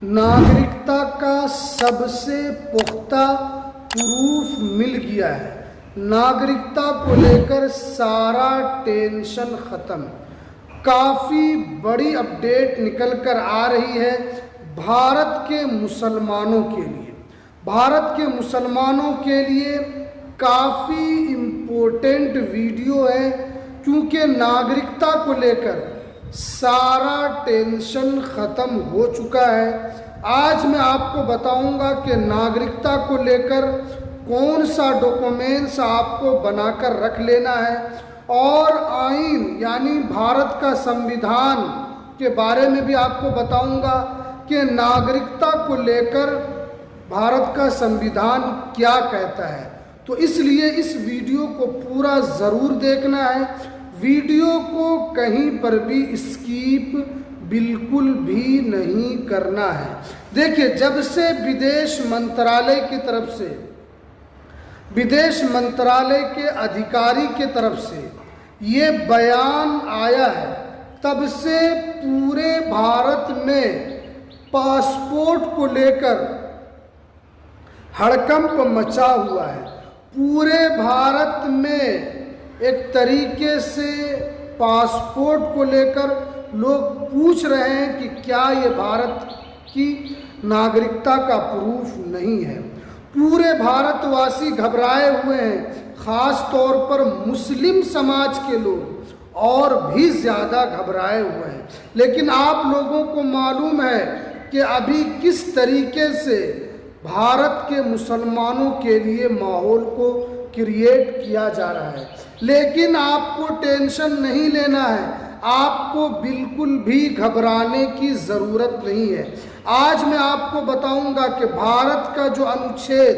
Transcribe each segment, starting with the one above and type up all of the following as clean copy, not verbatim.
नागरिकता का सबसे पुख्ता प्रूफ मिल गया है। नागरिकता को लेकर सारा टेंशन ख़त्म। काफ़ी बड़ी अपडेट निकल कर आ रही है भारत के मुसलमानों के लिए। भारत के मुसलमानों के लिए काफ़ी इम्पोर्टेंट वीडियो है, क्योंकि नागरिकता को लेकर सारा टेंशन ख़त्म हो चुका है। आज मैं आपको बताऊंगा कि नागरिकता को लेकर कौन सा डॉक्यूमेंट्स आपको बनाकर रख लेना है, और आइन यानी भारत का संविधान के बारे में भी आपको बताऊंगा कि नागरिकता को लेकर भारत का संविधान क्या कहता है। तो इसलिए इस वीडियो को पूरा ज़रूर देखना है। वीडियो को कहीं पर भी स्किप बिल्कुल भी नहीं करना है। देखिए, जब से विदेश मंत्रालय की तरफ से, विदेश मंत्रालय के अधिकारी के तरफ से ये बयान आया है, तब से पूरे भारत में पासपोर्ट को लेकर हड़कंप मचा हुआ है। पूरे भारत में एक तरीके से पासपोर्ट को लेकर लोग पूछ रहे हैं कि क्या ये भारत की नागरिकता का प्रूफ नहीं है। पूरे भारतवासी घबराए हुए हैं, ख़ास तौर पर मुस्लिम समाज के लोग और भी ज़्यादा घबराए हुए हैं। लेकिन आप लोगों को मालूम है कि अभी किस तरीके से भारत के मुसलमानों के लिए माहौल को क्रिएट किया जा रहा है। लेकिन आपको टेंशन नहीं लेना है, आपको बिल्कुल भी घबराने की ज़रूरत नहीं है। आज मैं आपको बताऊंगा कि भारत का जो अनुच्छेद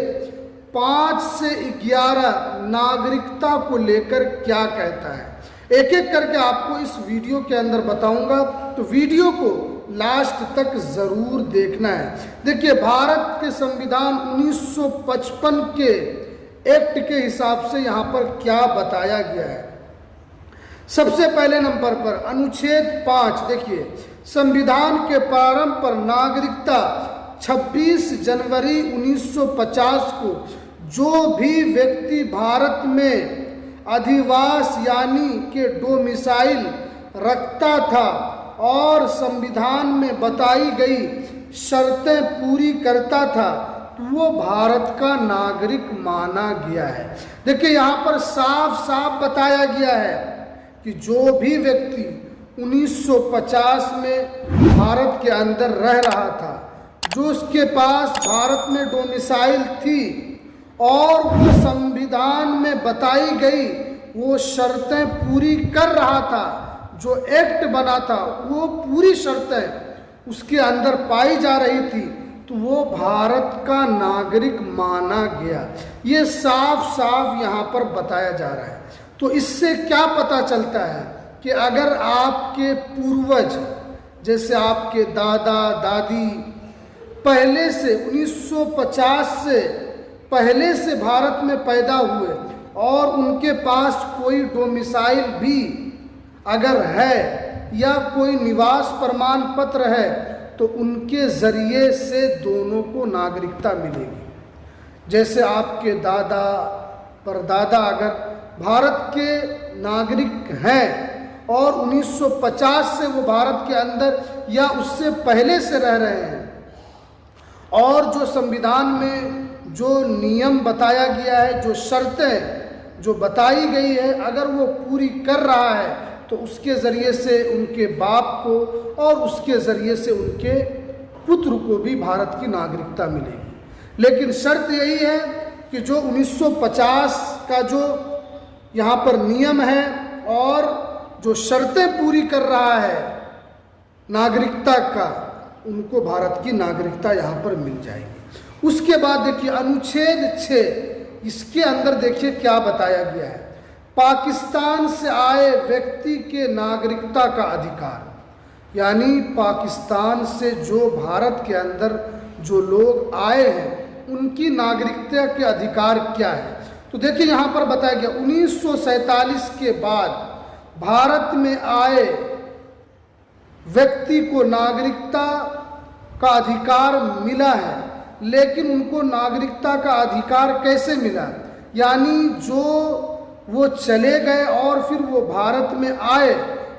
5 से 11 नागरिकता को लेकर क्या कहता है। एक एक करके आपको इस वीडियो के अंदर बताऊंगा, तो वीडियो को लास्ट तक ज़रूर देखना है। देखिए, भारत के संविधान 1955 के एक्ट के हिसाब से यहाँ पर क्या बताया गया है। सबसे पहले नंबर पर अनुच्छेद 5 देखिए, संविधान के प्रारंभ पर नागरिकता 26 जनवरी 1950 को जो भी व्यक्ति भारत में अधिवास यानी कि डोमिसाइल रखता था और संविधान में बताई गई शर्तें पूरी करता था, वो भारत का नागरिक माना गया है। देखिए, यहाँ पर साफ साफ बताया गया है कि जो भी व्यक्ति 1950 में भारत के अंदर रह रहा था, जो उसके पास भारत में डोमिसाइल थी और वो संविधान में बताई गई वो शर्तें पूरी कर रहा था, जो एक्ट बना था वो पूरी शर्तें उसके अंदर पाई जा रही थी, तो वो भारत का नागरिक माना गया। ये साफ साफ यहाँ पर बताया जा रहा है। तो इससे क्या पता चलता है कि अगर आपके पूर्वज जैसे आपके दादा दादी पहले से 1950 से पहले से भारत में पैदा हुए और उनके पास कोई डोमिसाइल भी अगर है या कोई निवास प्रमाण पत्र है, तो उनके ज़रिए से दोनों को नागरिकता मिलेगी। जैसे आपके दादा परदादा अगर भारत के नागरिक हैं और 1950 से वो भारत के अंदर या उससे पहले से रह रहे हैं, और जो संविधान में जो नियम बताया गया है, जो शर्तें जो बताई गई है, अगर वो पूरी कर रहा है, तो उसके ज़रिए से उनके बाप को और उसके ज़रिए से उनके पुत्र को भी भारत की नागरिकता मिलेगी। लेकिन शर्त यही है कि जो 1950 का जो यहाँ पर नियम है और जो शर्तें पूरी कर रहा है नागरिकता का, उनको भारत की नागरिकता यहाँ पर मिल जाएगी। उसके बाद देखिए अनुच्छेद 6, इसके अंदर देखिए क्या बताया गया है। पाकिस्तान से आए व्यक्ति के नागरिकता का अधिकार, यानी पाकिस्तान से जो भारत के अंदर जो लोग आए हैं उनकी नागरिकता के अधिकार क्या है। तो देखिए यहाँ पर बताया गया 1947 के बाद भारत में आए व्यक्ति को नागरिकता का अधिकार मिला है, लेकिन उनको नागरिकता का अधिकार कैसे मिला? यानी जो वो चले गए और फिर वो भारत में आए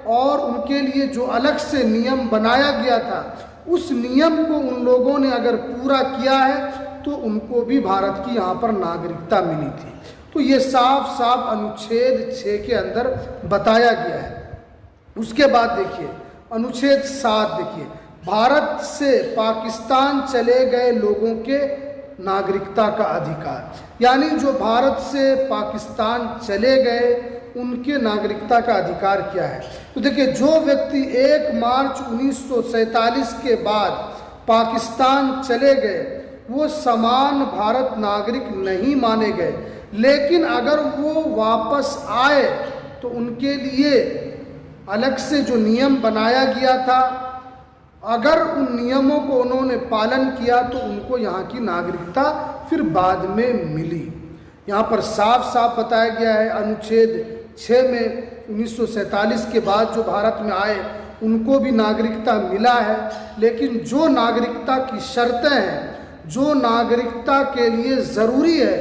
और उनके लिए जो अलग से नियम बनाया गया था, उस नियम को उन लोगों ने अगर पूरा किया है तो उनको भी भारत की यहाँ पर नागरिकता मिली थी। तो ये साफ साफ अनुच्छेद 6 के अंदर बताया गया है। उसके बाद देखिए अनुच्छेद 7 देखिए, भारत से पाकिस्तान चले गए लोगों के नागरिकता का अधिकार, यानी जो भारत से पाकिस्तान चले गए उनके नागरिकता का अधिकार क्या है? तो देखिए, जो व्यक्ति 1 मार्च 1947 के बाद पाकिस्तान चले गए वो समान भारत नागरिक नहीं माने गए, लेकिन अगर वो वापस आए तो उनके लिए अलग से जो नियम बनाया गया था, अगर उन नियमों को उन्होंने पालन किया तो उनको यहाँ की नागरिकता फिर बाद में मिली। यहाँ पर साफ साफ बताया गया है अनुच्छेद 6 में 1947 के बाद जो भारत में आए उनको भी नागरिकता मिला है, लेकिन जो नागरिकता की शर्तें हैं, जो नागरिकता के लिए ज़रूरी है,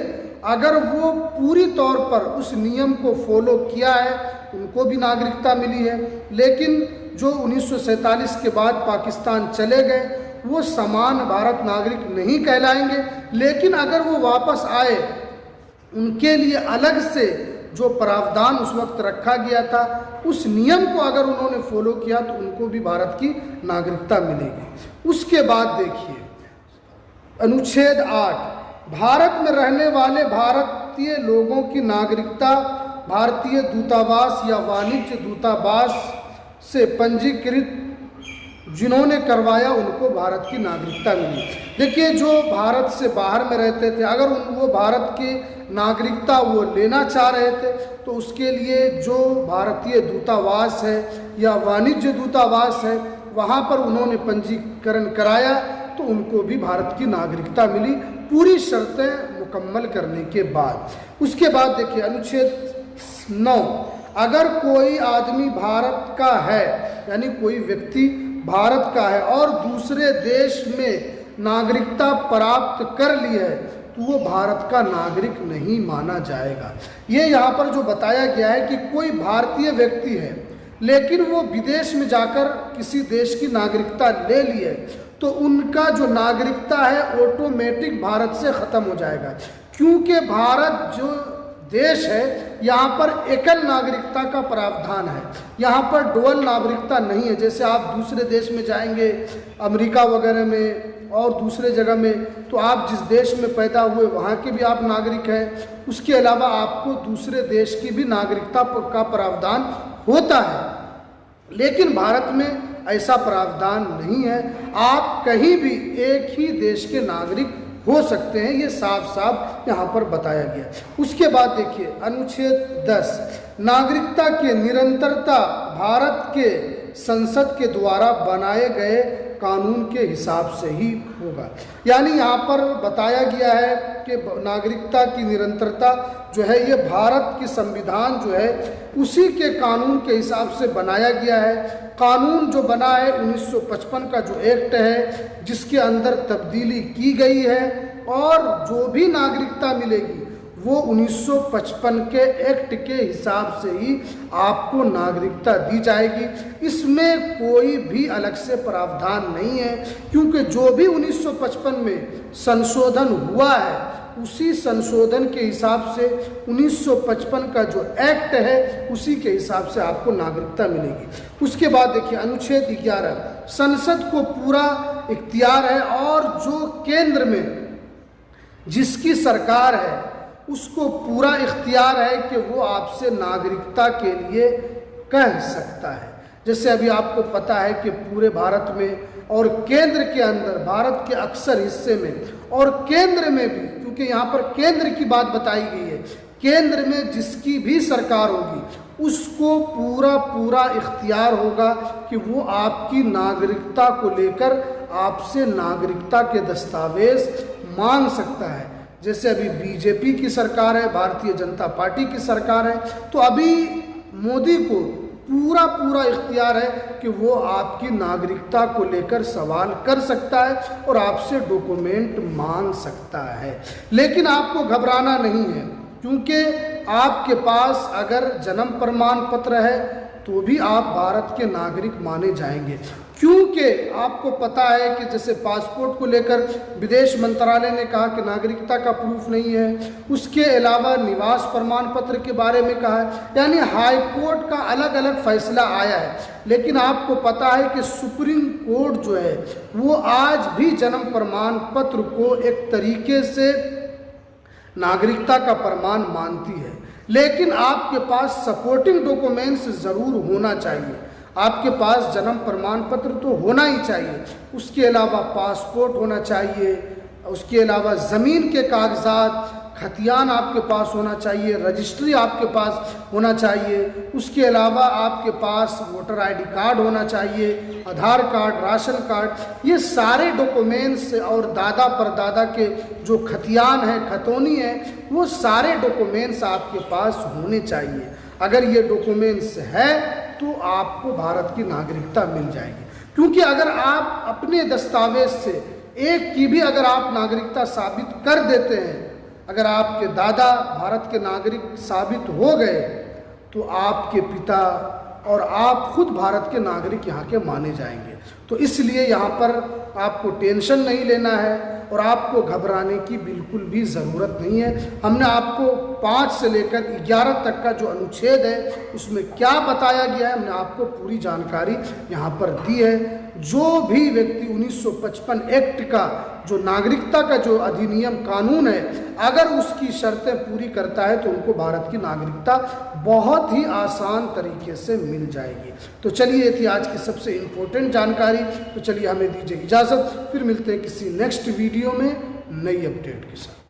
अगर वो पूरी तौर पर उस नियम को फॉलो किया है उनको भी नागरिकता मिली है। लेकिन जो 1947 के बाद पाकिस्तान चले गए वो समान भारत नागरिक नहीं कहलाएंगे, लेकिन अगर वो वापस आए उनके लिए अलग से जो प्रावधान उस वक्त रखा गया था उस नियम को अगर उन्होंने फॉलो किया तो उनको भी भारत की नागरिकता मिलेगी। उसके बाद देखिए अनुच्छेद 8, भारत में रहने वाले भारतीय लोगों की नागरिकता भारतीय दूतावास या वाणिज्य दूतावास से पंजीकृत जिन्होंने करवाया उनको भारत की नागरिकता मिली। देखिए, जो भारत से बाहर में रहते थे अगर वो भारत की नागरिकता वो लेना चाह रहे थे तो उसके लिए जो भारतीय दूतावास है या वाणिज्य दूतावास है वहाँ पर उन्होंने पंजीकरण कराया तो उनको भी भारत की नागरिकता मिली, पूरी शर्तें मुकम्मल करने के बाद। उसके बाद देखिए अनुच्छेद 9, अगर कोई आदमी भारत का है यानी कोई व्यक्ति भारत का है और दूसरे देश में नागरिकता प्राप्त कर ली है तो वो भारत का नागरिक नहीं माना जाएगा। ये यहाँ पर जो बताया गया है कि कोई भारतीय व्यक्ति है लेकिन वो विदेश में जाकर किसी देश की नागरिकता ले ली है तो उनका जो नागरिकता है ऑटोमेटिक भारत से ख़त्म हो जाएगा, क्योंकि भारत जो देश है यहाँ पर एकल नागरिकता का प्रावधान है, यहाँ पर डुअल नागरिकता नहीं है। जैसे आप दूसरे देश में जाएंगे अमेरिका वगैरह में और दूसरे जगह में तो आप जिस देश में पैदा हुए वहाँ के भी आप नागरिक हैं, उसके अलावा आपको दूसरे देश की भी नागरिकता का प्रावधान होता है। लेकिन भारत में ऐसा प्रावधान नहीं है, आप कहीं भी एक ही देश के नागरिक हो सकते हैं, ये साफ साफ यहाँ पर बताया गया। उसके बाद देखिए अनुच्छेद 10, नागरिकता की निरंतरता भारत के संसद के द्वारा बनाए गए कानून के हिसाब से ही होगा। यानी यहाँ पर बताया गया है कि नागरिकता की निरंतरता जो है ये भारत की संविधान जो है उसी के कानून के हिसाब से बनाया गया है। कानून जो बना है 1955 का जो एक्ट है जिसके अंदर तब्दीली की गई है और जो भी नागरिकता मिलेगी वो 1955 के एक्ट के हिसाब से ही आपको नागरिकता दी जाएगी। इसमें कोई भी अलग से प्रावधान नहीं है, क्योंकि जो भी 1955 में संशोधन हुआ है उसी संशोधन के हिसाब से 1955 का जो एक्ट है उसी के हिसाब से आपको नागरिकता मिलेगी। उसके बाद देखिए अनुच्छेद 11, संसद को पूरा इख्तियार है और जो केंद्र में जिसकी सरकार है उसको पूरा इख्तियार है कि वो आपसे नागरिकता के लिए कह सकता है। जैसे अभी आपको पता है कि पूरे भारत में और केंद्र के अंदर भारत के अक्सर हिस्से में और केंद्र में भी, क्योंकि यहाँ पर केंद्र की बात बताई गई है, केंद्र में जिसकी भी सरकार होगी उसको पूरा इख्तियार होगा कि वो आपकी नागरिकता को लेकर आपसे नागरिकता के दस्तावेज मांग सकता है। जैसे अभी बीजेपी की सरकार है, भारतीय जनता पार्टी की सरकार है, तो अभी मोदी को पूरा पूरा इख्तियार है कि वो आपकी नागरिकता को लेकर सवाल कर सकता है और आपसे डॉक्यूमेंट मांग सकता है। लेकिन आपको घबराना नहीं है, क्योंकि आपके पास अगर जन्म प्रमाण पत्र है तो भी आप भारत के नागरिक माने जाएंगे। क्योंकि आपको पता है कि जैसे पासपोर्ट को लेकर विदेश मंत्रालय ने कहा कि नागरिकता का प्रूफ नहीं है, उसके अलावा निवास प्रमाण पत्र के बारे में कहा है, यानी हाई कोर्ट का अलग अलग फैसला आया है। लेकिन आपको पता है कि सुप्रीम कोर्ट जो है वो आज भी जन्म प्रमाण पत्र को एक तरीके से नागरिकता का प्रमाण मानती है। लेकिन आपके पास सपोर्टिंग डॉक्यूमेंट्स ज़रूर होना चाहिए। आपके पास जन्म प्रमाण पत्र तो होना ही चाहिए, उसके अलावा पासपोर्ट होना चाहिए, उसके अलावा ज़मीन के कागजात, खतियान आपके पास होना चाहिए, रजिस्ट्री आपके पास होना चाहिए, उसके अलावा आपके पास वोटर आईडी कार्ड होना चाहिए, आधार कार्ड, राशन कार्ड, ये सारे डॉक्यूमेंट्स और दादा परदादा के जो खतियान है, खतौनी है, वो सारे डॉक्यूमेंट्स आपके पास होने चाहिए। अगर ये डॉक्यूमेंट्स है तो आपको भारत की नागरिकता मिल जाएगी। क्योंकि अगर आप अपने दस्तावेज से एक की भी अगर आप नागरिकता साबित कर देते हैं, अगर आपके दादा भारत के नागरिक साबित हो गए तो आपके पिता और आप खुद भारत के नागरिक यहाँ के माने जाएंगे। तो इसलिए यहाँ पर आपको टेंशन नहीं लेना है और आपको घबराने की बिल्कुल भी ज़रूरत नहीं है। हमने आपको 5 से लेकर 11 तक का जो अनुच्छेद है उसमें क्या बताया गया है, हमने आपको पूरी जानकारी यहाँ पर दी है। जो भी व्यक्ति 1955 एक्ट का जो नागरिकता का जो अधिनियम कानून है, अगर उसकी शर्तें पूरी करता है तो उनको भारत की नागरिकता बहुत ही आसान तरीके से मिल जाएगी। तो चलिए, ये थी आज की सबसे इम्पोर्टेंट जानकारी। तो चलिए, हमें दीजिए इजाज़त, फिर मिलते हैं किसी नेक्स्ट वीडियो में नई अपडेट के साथ।